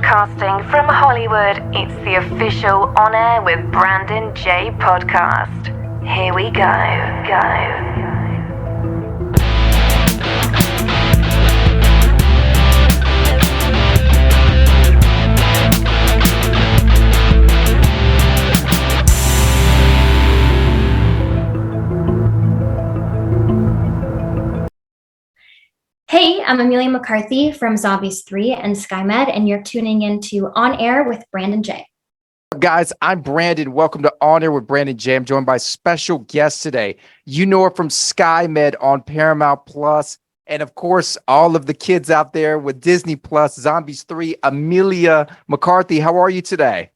Broadcasting from Hollywood, it's the official On Air with Brandon J podcast. Here we go. Hey, I'm Emilia McCarthy from Zombies 3 and SkyMed, and you're tuning into On Air with Brandon J. Guys, I'm Brandon. Welcome to On Air with Brandon J. I'm joined by a special guest today. You know her from SkyMed on Paramount Plus, and of course, all of the kids out there with Disney Plus, Zombies 3, Emilia McCarthy. How are you today?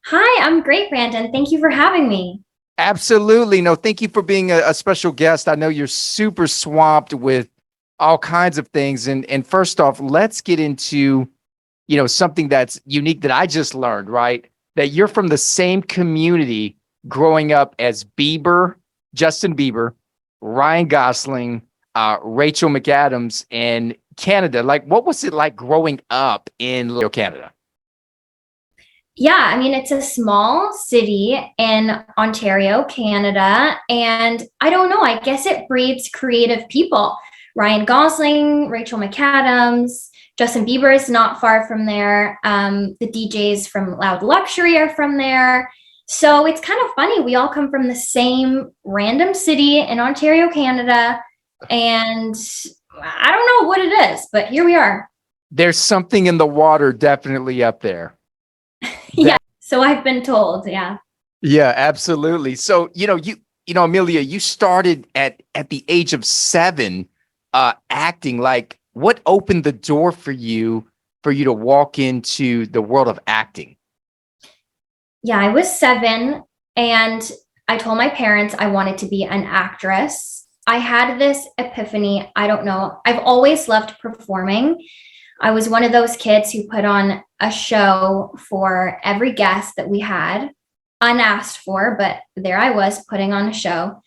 Hi, I'm great, Brandon. Thank you for having me. Absolutely. No, thank you for being a special guest. I know you're super swamped with all kinds of things. And first off, let's get into, something that's unique that I just learned, right? That you're from the same community growing up as Justin Bieber, Ryan Gosling, Rachel McAdams in Canada. Like, what was it like growing up in Canada? Yeah, I mean, it's a small city in Ontario, Canada. And I don't know, I guess it breeds creative people. Ryan Gosling, Rachel McAdams, Justin Bieber is not far from there. The DJs from Loud Luxury are from there. So it's kind of funny. We all come from the same random city in Ontario, Canada. And I don't know what it is, but here we are. There's something in the water definitely up there. Yeah. So I've been told. Yeah. Yeah, absolutely. So, Emilia, you started at the age of 7 acting. Like, what opened the door for you to walk into the world of acting? Yeah, I was 7 and I told my parents I wanted to be an actress. I had this epiphany. I don't know. I've always loved performing. I was one of those kids who put on a show for every guest that we had, unasked for, but there I was putting on a show.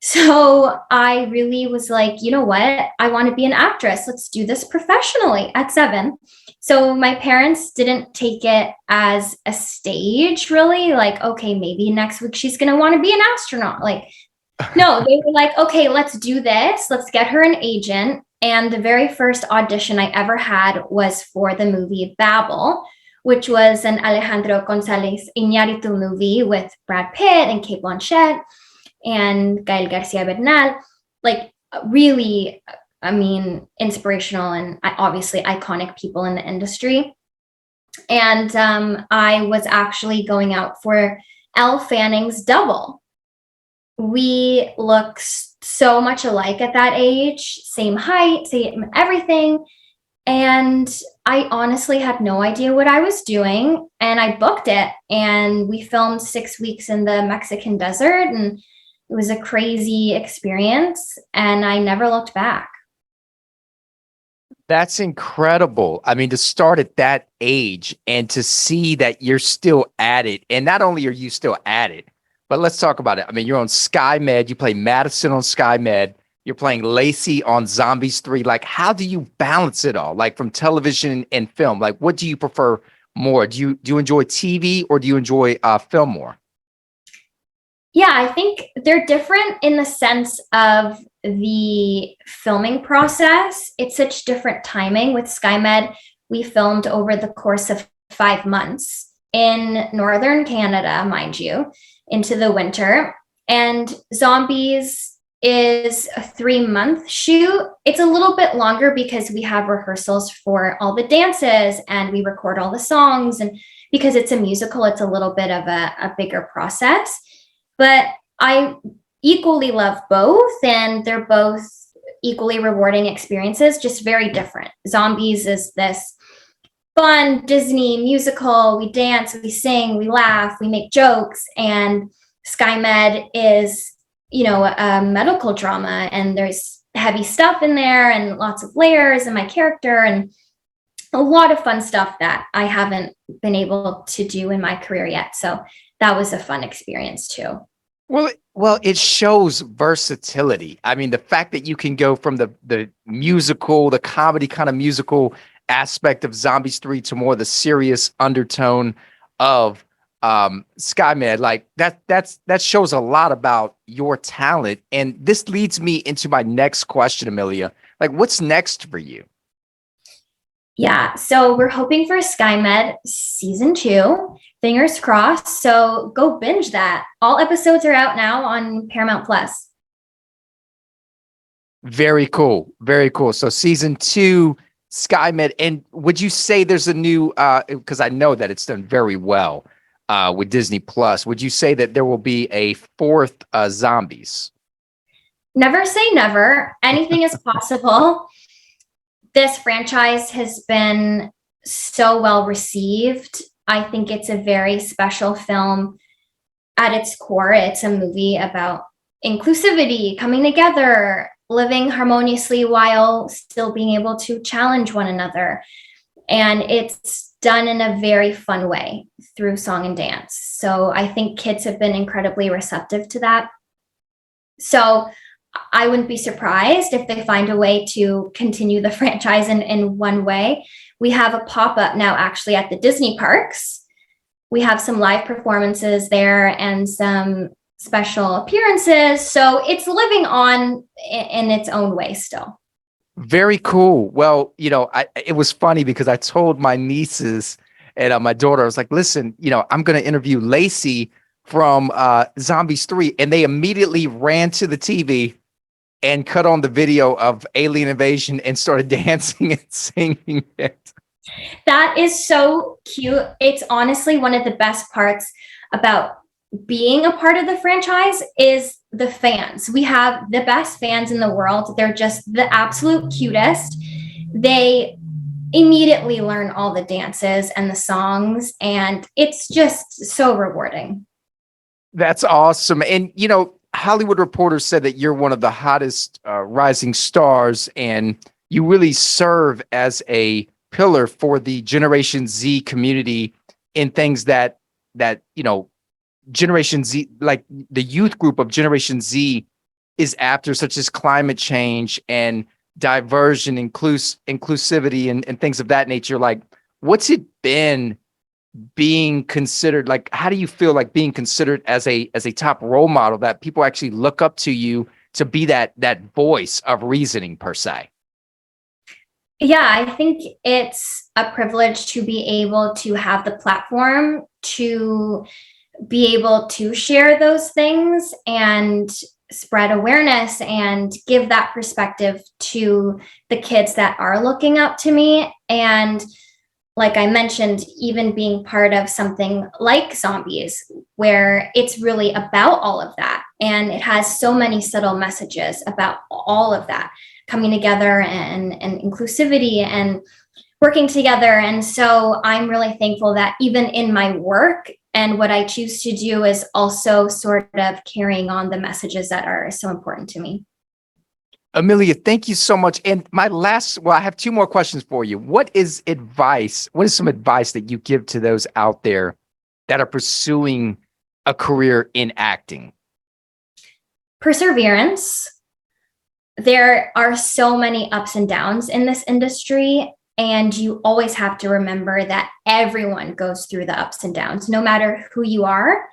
So I really was like, you know what? I want to be an actress. Let's do this professionally at 7. So my parents didn't take it as a stage, really. Like, okay, maybe next week she's going to want to be an astronaut. Like, no, they were like, okay, let's do this. Let's get her an agent. And the very first audition I ever had was for the movie Babel, which was an Alejandro González Iñárritu movie with Brad Pitt and Cate Blanchett and Gael García Bernal. Like, really, I mean, inspirational and obviously iconic people in the industry. And I was actually going out for Elle Fanning's double. We look so much alike at that age, same height, same everything. And I honestly had no idea what I was doing. And I booked it. And we filmed 6 weeks in the Mexican desert. And it was a crazy experience. And I never looked back. That's incredible. I mean, to start at that age and to see that you're still at it. And not only are you still at it, but let's talk about it. I mean, you're on SkyMed. You play Madison on SkyMed. You're playing Lacey on Zombies 3. Like, how do you balance it all? Like, from television and film, like, what do you prefer more? Do you enjoy TV or do you enjoy film more? Yeah, I think they're different in the sense of the filming process. It's such different timing. With SkyMed, we filmed over the course of 5 months in northern Canada, mind you, into the winter. And Zombies is a 3-month shoot. It's a little bit longer because we have rehearsals for all the dances and we record all the songs. And because it's a musical, it's a little bit of a bigger process. But I equally love both, and they're both equally rewarding experiences, just very different. Zombies is this fun Disney musical. We dance, we sing, we laugh, we make jokes. And SkyMed is, a medical drama, and there's heavy stuff in there and lots of layers in my character and a lot of fun stuff that I haven't been able to do in my career yet. So that was a fun experience too. Well, it shows versatility. I mean, the fact that you can go from the musical, the comedy kind of musical aspect of Zombies 3 to more the serious undertone of SkyMed. Like that shows a lot about your talent. And this leads me into my next question, Emilia. Like, what's next for you? Yeah, so we're hoping for SkyMed season 2. Fingers crossed. So go binge that. All episodes are out now on Paramount Plus. Very cool. Very cool. So season 2, SkyMed. And would you say there's a new, because I know that it's done very well with Disney Plus, would you say that there will be a 4th Zombies? Never say never. Anything is possible. This franchise has been so well received. I think it's a very special film at its core. It's a movie about inclusivity, coming together, living harmoniously while still being able to challenge one another. And it's done in a very fun way through song and dance. So I think kids have been incredibly receptive to that. So I wouldn't be surprised if they find a way to continue the franchise in one way. We have a pop-up now actually at the Disney parks. We have some live performances there and some special appearances. So it's living on in its own way still. Very cool. Well, it was funny because I told my nieces and my daughter, I was like, listen, I'm going to interview Lacey from Zombies 3. And they immediately ran to the TV and cut on the video of Alien Invasion and started dancing and singing it. That is so cute. It's honestly one of the best parts about being a part of the franchise is the fans. We have the best fans in the world. They're just the absolute cutest. They immediately learn all the dances and the songs, and it's just so rewarding. That's awesome. And, Hollywood Reporter said that you're one of the hottest rising stars, and you really serve as a pillar for the Generation Z community in things that Generation Z, like the youth group of Generation Z is after, such as climate change and diversion, inclusivity and things of that nature. Like, what's it been being considered? Like, how do you feel like being considered as a top role model that people actually look up to you to be that voice of reasoning per se? Yeah, I think it's a privilege to be able to have the platform to be able to share those things and spread awareness and give that perspective to the kids that are looking up to me. And like I mentioned, even being part of something like Zombies, where it's really about all of that. And it has so many subtle messages about all of that coming together and inclusivity and working together. And so I'm really thankful that even in my work and what I choose to do is also sort of carrying on the messages that are so important to me. Emilia, thank you so much. And I have 2 more questions for you. What is some advice that you give to those out there that are pursuing a career in acting? Perseverance. There are so many ups and downs in this industry, and you always have to remember that everyone goes through the ups and downs, no matter who you are.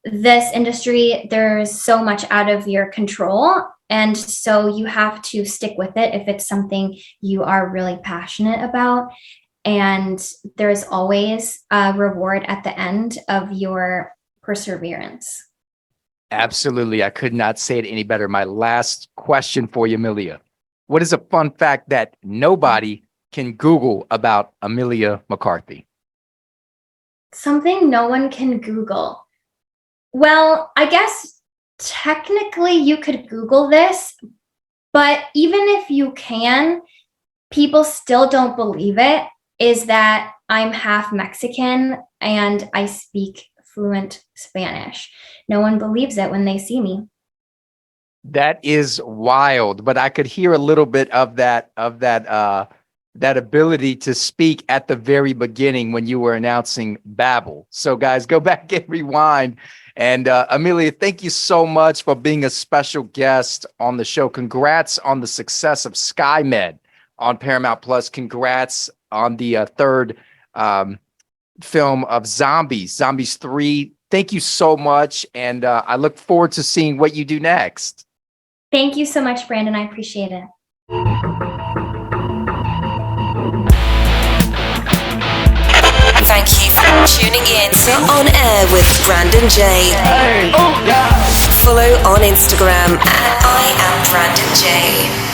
This industry, there's so much out of your control. And so you have to stick with it if it's something you are really passionate about. And there's always a reward at the end of your perseverance. Absolutely. I could not say it any better. My last question for you, Emilia. What is a fun fact that nobody can Google about Emilia McCarthy? Something no one can Google. Well, I guess technically you could Google this, but even if you can, people still don't believe it, is that I'm half Mexican and I speak fluent Spanish. No one believes it when they see me. That is wild, but I could hear a little bit of that ability to speak at the very beginning when you were announcing Babel. So guys, go back and rewind. And Emilia, thank you so much for being a special guest on the show. Congrats on the success of SkyMed. on Paramount Plus. Congrats on the third film of Zombies 3. Thank you so much, and I look forward to seeing what you do next. Thank you so much, Brandon. I appreciate it. Thank you for tuning in to On Air with Brandon J. Follow on Instagram at I am Brandon J.